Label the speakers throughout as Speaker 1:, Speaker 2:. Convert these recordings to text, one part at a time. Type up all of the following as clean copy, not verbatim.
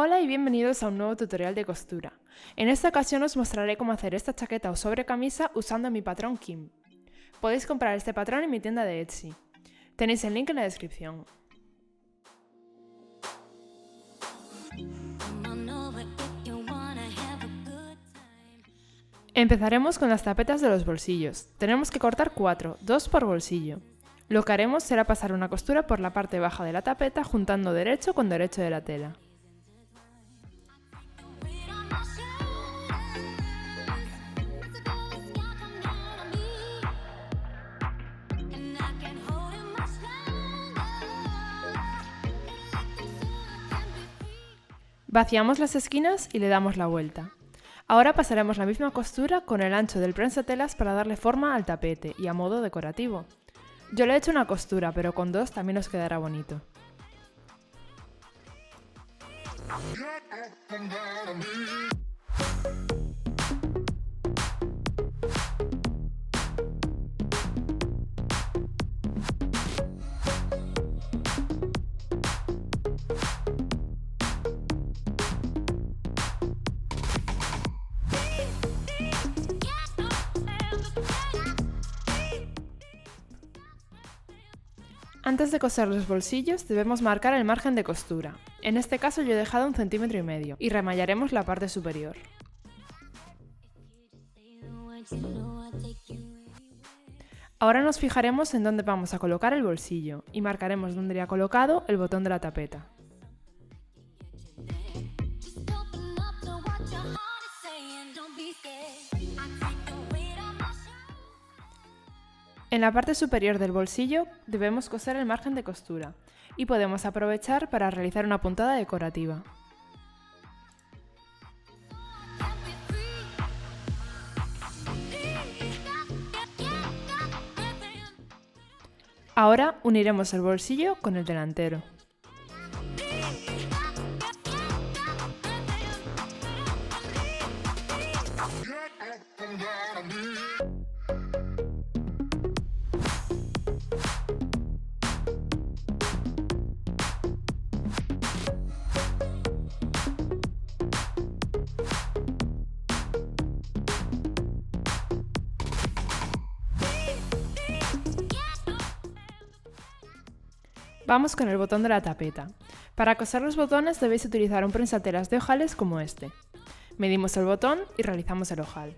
Speaker 1: Hola y bienvenidos a un nuevo tutorial de costura. En esta ocasión os mostraré cómo hacer esta chaqueta o sobrecamisa usando mi patrón Kim. Podéis comprar este patrón en mi tienda de Etsy. Tenéis el link en la descripción. Empezaremos con las tapetas de los bolsillos. Tenemos que cortar 4, 2 por bolsillo. Lo que haremos será pasar una costura por la parte baja de la tapeta juntando derecho con derecho de la tela. Vaciamos las esquinas y le damos la vuelta. Ahora pasaremos la misma costura con el ancho del prensatelas para darle forma al tapete y a modo decorativo. Yo le he hecho una costura, pero con 2 también os quedará bonito. Antes de coser los bolsillos debemos marcar el margen de costura. En este caso yo he dejado 1,5 cm y remallaremos la parte superior. Ahora nos fijaremos en dónde vamos a colocar el bolsillo y marcaremos dónde irá colocado el botón de la tapeta. En la parte superior del bolsillo debemos coser el margen de costura y podemos aprovechar para realizar una puntada decorativa. Ahora uniremos el bolsillo con el delantero. Vamos con el botón de la tapeta. Para coser los botones debéis utilizar un prensatelas de ojales como este. Medimos el botón y realizamos el ojal.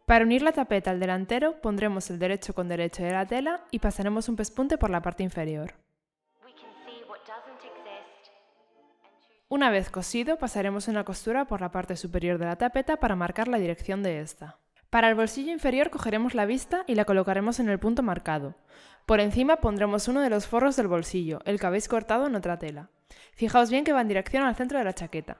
Speaker 1: Para unir la tapeta al delantero pondremos el derecho con derecho de la tela y pasaremos un pespunte por la parte inferior. Una vez cosido pasaremos una costura por la parte superior de la tapeta para marcar la dirección de esta. Para el bolsillo inferior cogeremos la vista y la colocaremos en el punto marcado. Por encima pondremos uno de los forros del bolsillo, el que habéis cortado en otra tela. Fijaos bien que va en dirección al centro de la chaqueta.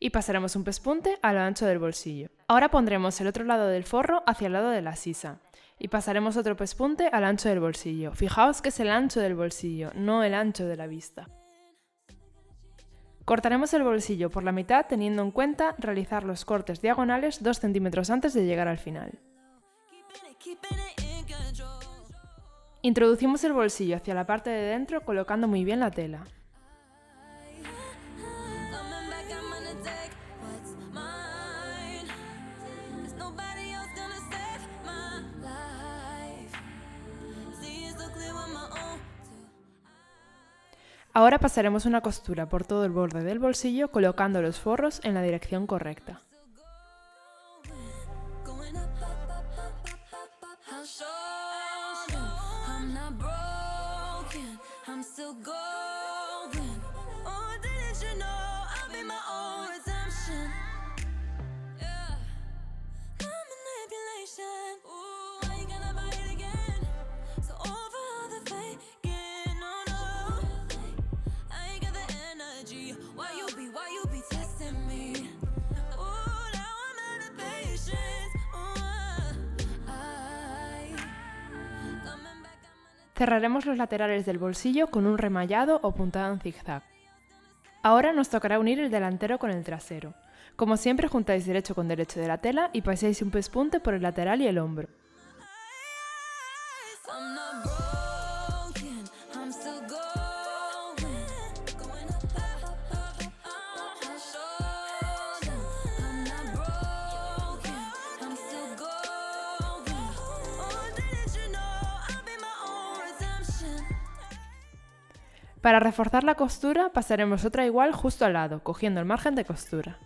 Speaker 1: Y pasaremos un pespunte a lo ancho del bolsillo. Ahora pondremos el otro lado del forro hacia el lado de la sisa y pasaremos otro pespunte al ancho del bolsillo. Fijaos que es el ancho del bolsillo, no el ancho de la vista. Cortaremos el bolsillo por la mitad teniendo en cuenta realizar los cortes diagonales 2 centímetros antes de llegar al final. Introducimos el bolsillo hacia la parte de dentro colocando muy bien la tela. Ahora pasaremos una costura por todo el borde del bolsillo colocando los forros en la dirección correcta. Cerraremos los laterales del bolsillo con un remallado o puntada en zigzag. Ahora nos tocará unir el delantero con el trasero. Como siempre, juntáis derecho con derecho de la tela y pasáis un pespunte por el lateral y el hombro. Para reforzar la costura, pasaremos otra igual justo al lado, cogiendo el margen de costura.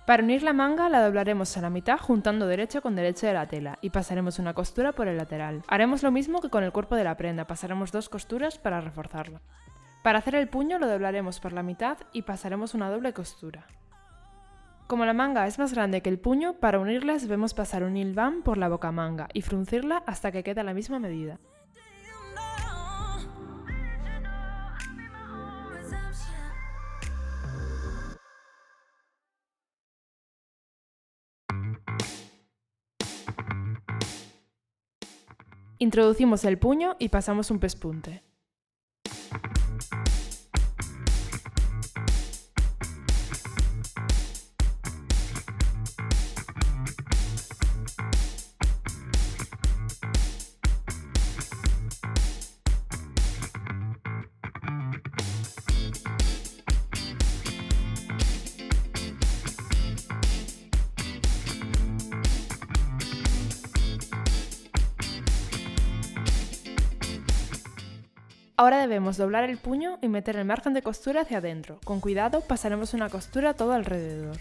Speaker 1: Para unir la manga la doblaremos a la mitad juntando derecho con derecho de la tela y pasaremos una costura por el lateral. Haremos lo mismo que con el cuerpo de la prenda, pasaremos 2 costuras para reforzarla. Para hacer el puño lo doblaremos por la mitad y pasaremos una doble costura. Como la manga es más grande que el puño, para unirlas debemos pasar un hilván por la bocamanga y fruncirla hasta que quede a la misma medida. Introducimos el puño y pasamos un pespunte. Ahora debemos doblar el puño y meter el margen de costura hacia adentro. Con cuidado pasaremos una costura todo alrededor.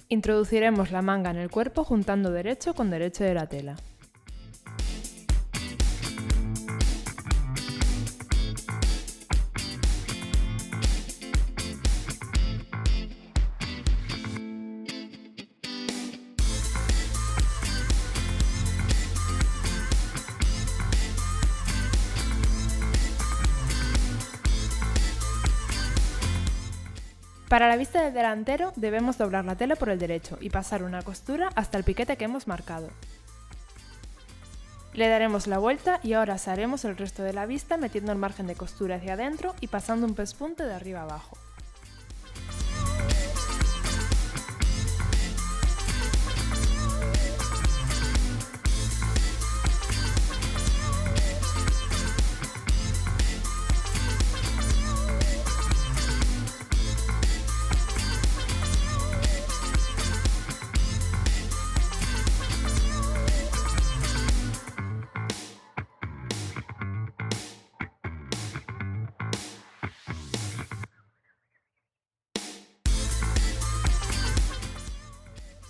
Speaker 1: Introduciremos la manga en el cuerpo juntando derecho con derecho de la tela. Para la vista del delantero debemos doblar la tela por el derecho y pasar una costura hasta el piquete que hemos marcado. Le daremos la vuelta y ahora asaremos el resto de la vista metiendo el margen de costura hacia adentro y pasando un pespunte de arriba abajo.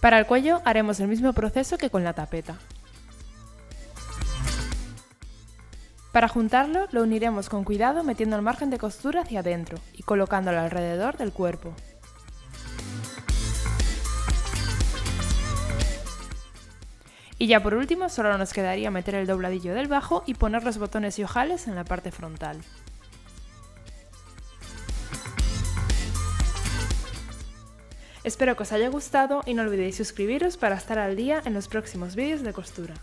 Speaker 1: Para el cuello haremos el mismo proceso que con la tapeta. Para juntarlo, lo uniremos con cuidado metiendo el margen de costura hacia adentro y colocándolo alrededor del cuerpo. Y ya por último, solo nos quedaría meter el dobladillo del bajo y poner los botones y ojales en la parte frontal. Espero que os haya gustado y no olvidéis suscribiros para estar al día en los próximos vídeos de costura.